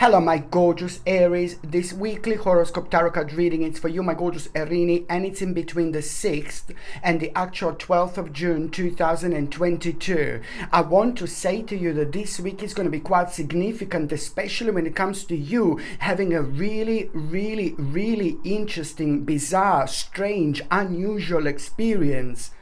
Hello, my gorgeous Aries. This weekly horoscope tarot card reading is for you, my gorgeous Erini, and it's in between the 6th and the actual 12th of June 2022. I want to say to you that this week is going to be quite significant, especially when it comes to you having a really interesting, bizarre, strange, unusual experience.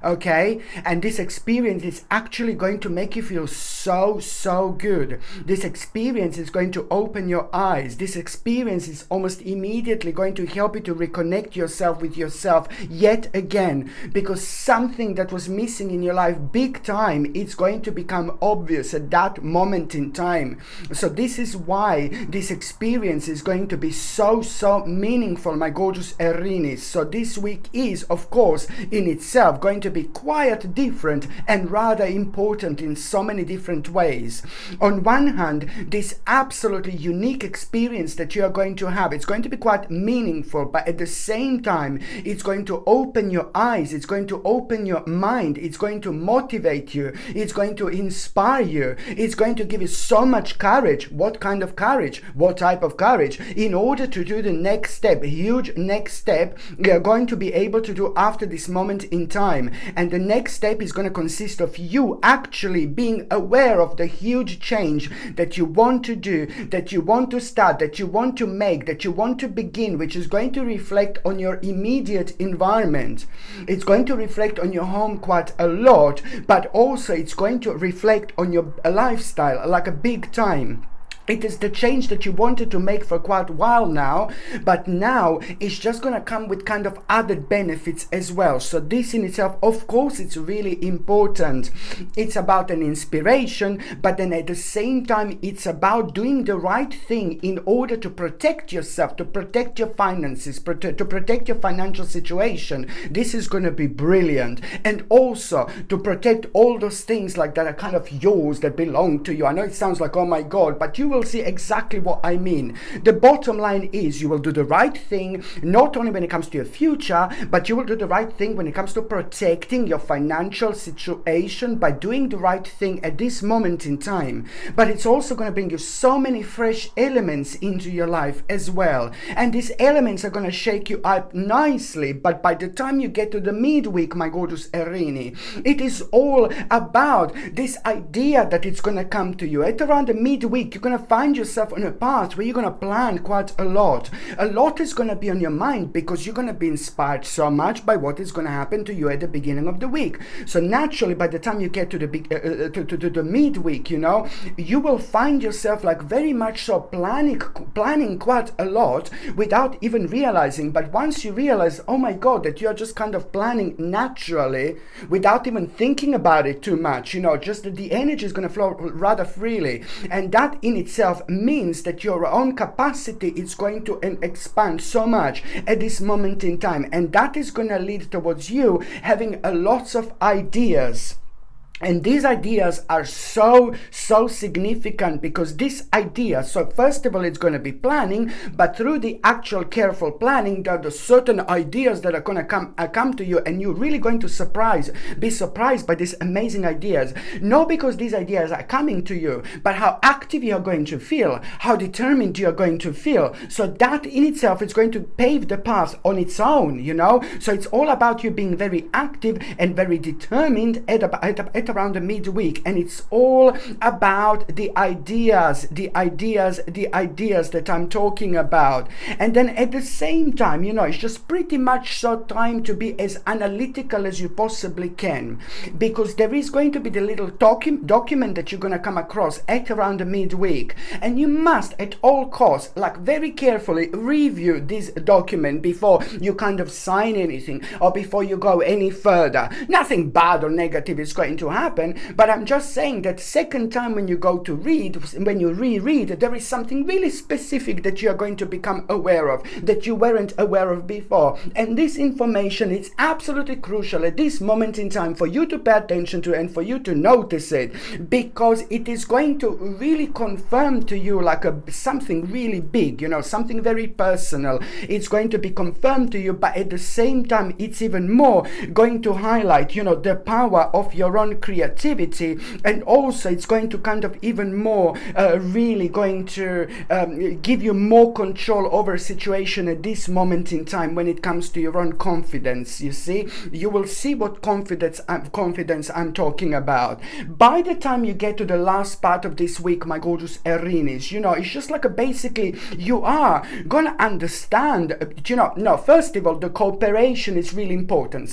Okay, and this experience is actually going to make you feel so good. This experience is going to open your eyes. This experience is almost immediately going to help you to reconnect yourself with yourself yet again, because something that was missing in your life big time, it's going to become obvious at that moment in time. So this is why this experience is going to be so meaningful, my gorgeous Erinis. So this week is, of course, in itself going to be quite different and rather important in so many different ways. On one hand, this absolutely unique experience that you are going to have, it's going to be quite meaningful, but at the same time, it's going to open your eyes, it's going to open your mind, it's going to motivate you, it's going to inspire you, it's going to give you so much courage. What kind of courage? What type of courage? In order to do the next step, a huge next step you are going to be able to do after this moment in time. And the next step is going to consist of you actually being aware of the huge change that you want to do, that you want to start, that you want to make, that you want to begin, which is going to reflect on your immediate environment. It's going to reflect on your home quite a lot, but also it's going to reflect on your lifestyle like a big time. It is the change that you wanted to make for quite a while now, but now it's just going to come with kind of added benefits as well. So this in itself, of course, it's really important. It's about an inspiration, but then at the same time, it's about doing the right thing in order to protect yourself, to protect your finances, to protect your financial situation. This is going to be brilliant. And also to protect all those things like that are kind of yours, that belong to you. I know it sounds like, oh my God, but you will see exactly what I mean. The bottom line is you will do the right thing, not only when it comes to your future, but you will do the right thing when it comes to protecting your financial situation by doing the right thing at this moment in time. But it's also going to bring you so many fresh elements into your life as well. And these elements are going to shake you up nicely. But by the time you get to the midweek, my gorgeous Erini, it is all about this idea that it's going to come to you. At around the midweek, you're going to find yourself on a path where you're going to plan quite a lot. A lot is going to be on your mind because you're going to be inspired so much by what is going to happen to you at the beginning of the week. So naturally, by the time you get to the midweek, you know, you will find yourself like very much so planning quite a lot without even realizing. But once you realize, oh my God, that you're just kind of planning naturally without even thinking about it too much, you know, just that the energy is going to flow rather freely. And that in itself means that your own capacity is going to expand so much at this moment in time, and that is going to lead towards you having a lots of ideas. And these ideas are so significant because this idea, so first of all, it's going to be planning, but through the actual careful planning, there are the certain ideas that are going to come to you, and you're really going to be surprised by these amazing ideas. Not because these ideas are coming to you, but how active you're going to feel, how determined you're going to feel. So that in itself is going to pave the path on its own, you know. So it's all about you being very active and very determined at around the midweek, and it's all about the ideas that I'm talking about. And then at the same time, you know, it's just pretty much so time to be as analytical as you possibly can, because there is going to be the little document that you're going to come across at around the midweek, and you must at all costs, like very carefully review this document before you kind of sign anything or before you go any further. Nothing bad or negative is going to happen, but I'm just saying that second time when you go to read, when you reread, there is something really specific that you are going to become aware of that you weren't aware of before. And this information is absolutely crucial at this moment in time for you to pay attention to and for you to notice it, because it is going to really confirm to you like something really big, you know, something very personal. It's going to be confirmed to you, but at the same time, it's even more going to highlight, you know, the power of your own creativity, and also it's going to kind of even more really going to give you more control over a situation at this moment in time when it comes to your own confidence. You see, you will see what confidence I'm talking about. By the time you get to the last part of this week, my gorgeous Aries, it's just like basically you are gonna understand, no, first of all, the cooperation is really important.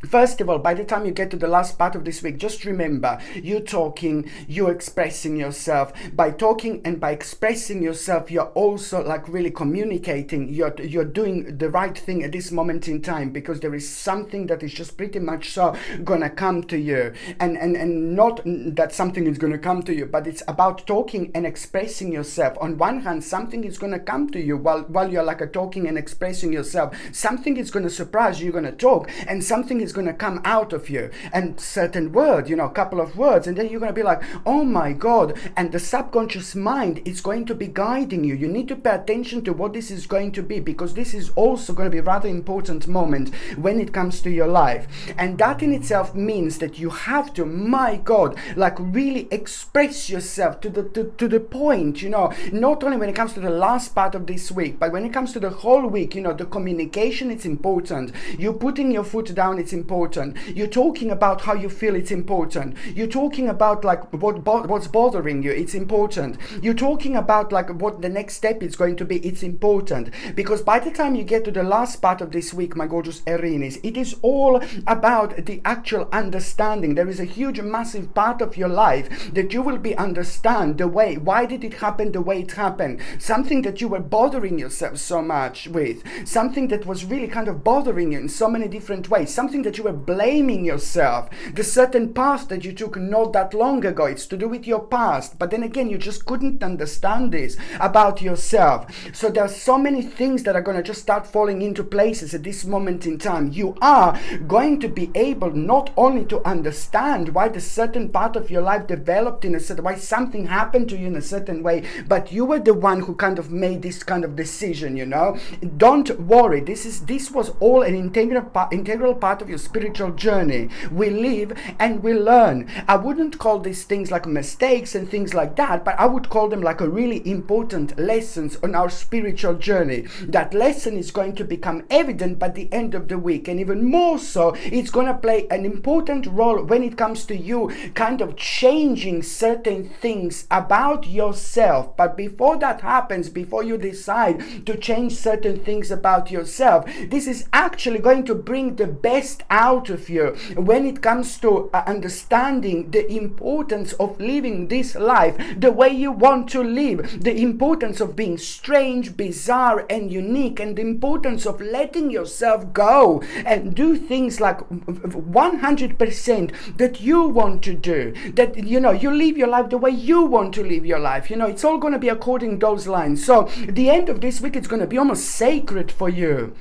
First of all, by the time you get to the last part of this week, just remember, you're talking, you're expressing yourself. By talking and by expressing yourself, you're also like really communicating. You're doing the right thing at this moment in time, because there is something that is just pretty much so gonna come to you. And not that something is gonna come to you, but it's about talking and expressing yourself. On one hand, something is gonna come to you while you're like talking and expressing yourself. Something is gonna surprise you, you're gonna talk, and something is going to come out of you, and certain word, a couple of words, and then you're going to be like, oh my God, and the subconscious mind is going to be guiding you. You need to pay attention to what this is going to be, because this is also going to be a rather important moment when it comes to your life. And that in itself means that you have to, my God, like really express yourself to the point, not only when it comes to the last part of this week, but when it comes to the whole week. The communication, it's important. You putting your foot down, it's important. You're talking about how you feel, it's important. You're talking about like what's bothering you, it's important. You're talking about like what the next step is going to be, it's important. Because by the time you get to the last part of this week, my gorgeous Aries, it is all about the actual understanding. There is a huge, massive part of your life that you will be understand the way, why did it happen the way it happened? Something that you were bothering yourself so much with, something that was really kind of bothering you in so many different ways, something that you were blaming yourself, the certain path that you took not that long ago. It's to do with your past, but then again, you just couldn't understand this about yourself. So there are so many things that are going to just start falling into places at this moment in time. You are going to be able not only to understand why the certain part of your life developed in a certain way, something happened to you in a certain way, but you were the one who kind of made this kind of decision. Don't worry, this was all an integral part of your spiritual journey. We live and we learn. I wouldn't call these things like mistakes and things like that, but I would call them like a really important lessons on our spiritual journey. That lesson is going to become evident by the end of the week, and even more so, it's going to play an important role when it comes to you kind of changing certain things about yourself. But before that happens, before you decide to change certain things about yourself, this is actually going to bring the best out of you when it comes to understanding the importance of living this life the way you want to live, the importance of being strange, bizarre, and unique, and the importance of letting yourself go and do things like 100% that you want to do, that you live your life the way you want to live your life. It's all going to be according those lines. So the end of this week, it's going to be almost sacred for you.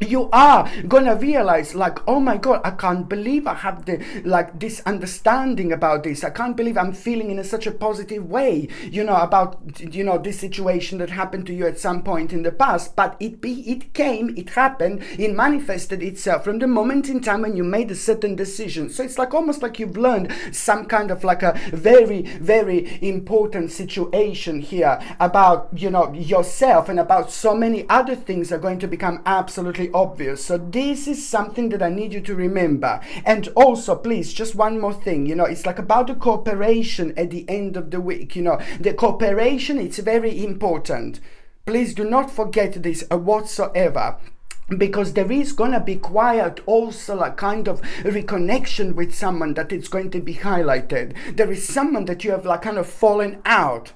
You are gonna realize like, oh my God, I can't believe I have this understanding about this. I can't believe I'm feeling in such a positive way, about this situation that happened to you at some point in the past. But it happened, it manifested itself from the moment in time when you made a certain decision. So it's like almost like you've learned some kind of like a very, very important situation here about yourself, and about so many other things are going to become absolutely obvious. So this is something that I need you to remember. And also, please, just one more thing, it's like about the cooperation at the end of the week. The cooperation, it's very important. Please do not forget this whatsoever. Because there is gonna be quite also a kind of reconnection with someone that it's going to be highlighted. There is someone that you have like kind of fallen out.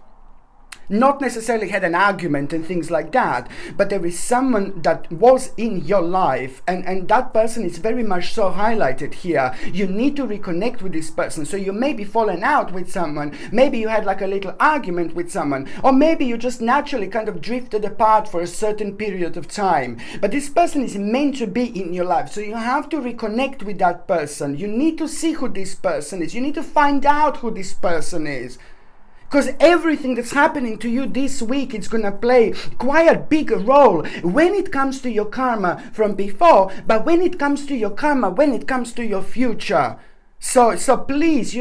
Not necessarily had an argument and things like that, but there is someone that was in your life, and that person is very much so highlighted here. You need to reconnect with this person. So you may be fallen out with someone, maybe you had like a little argument with someone, or maybe you just naturally kind of drifted apart for a certain period of time. But this person is meant to be in your life, so you have to reconnect with that person. You need to see who this person is. You need to find out who this person is. Because everything that's happening to you this week, it's going to play quite a big role when it comes to your karma from before, but when it comes to your karma, when it comes to your future. So please,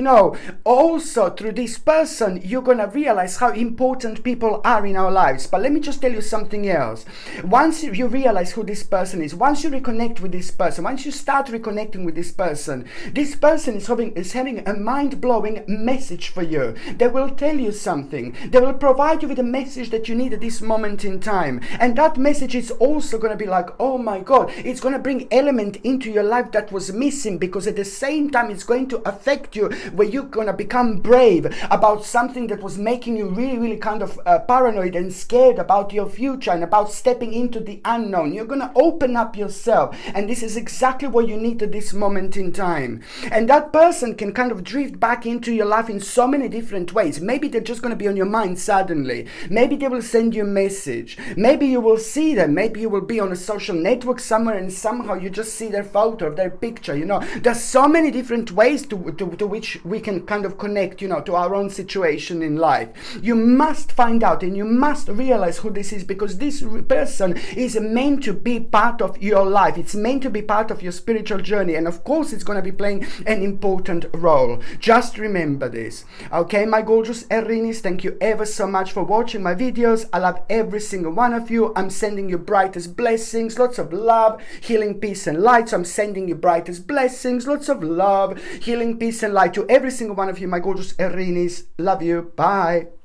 also through this person, you're going to realize how important people are in our lives. But let me just tell you something else. Once you realize who this person is, once you reconnect with this person, once you start reconnecting with this person is having a mind-blowing message for you. They will tell you something. They will provide you with a message that you need at this moment in time. And that message is also going to be like, oh my God, it's going to bring element into your life that was missing, because at the same time, it's going to affect you, where you're going to become brave about something that was making you really, really kind of paranoid and scared about your future and about stepping into the unknown. You're going to open up yourself, and this is exactly what you need at this moment in time. And that person can kind of drift back into your life in so many different ways. Maybe they're just going to be on your mind suddenly. Maybe they will send you a message. Maybe you will see them. Maybe you will be on a social network somewhere and somehow you just see their photo, their picture. There's so many different ways to which we can kind of connect, to our own situation in life. You must find out and you must realize who this is, because this person is meant to be part of your life. It's meant to be part of your spiritual journey. And of course, it's going to be playing an important role. Just remember this. Okay, my gorgeous Aries, thank you ever so much for watching my videos. I love every single one of you. I'm sending you brightest blessings, lots of love, healing, peace, and light. So I'm sending you brightest blessings, lots of love, healing, peace, and light to every single one of you, my gorgeous Aries. Love you. Bye.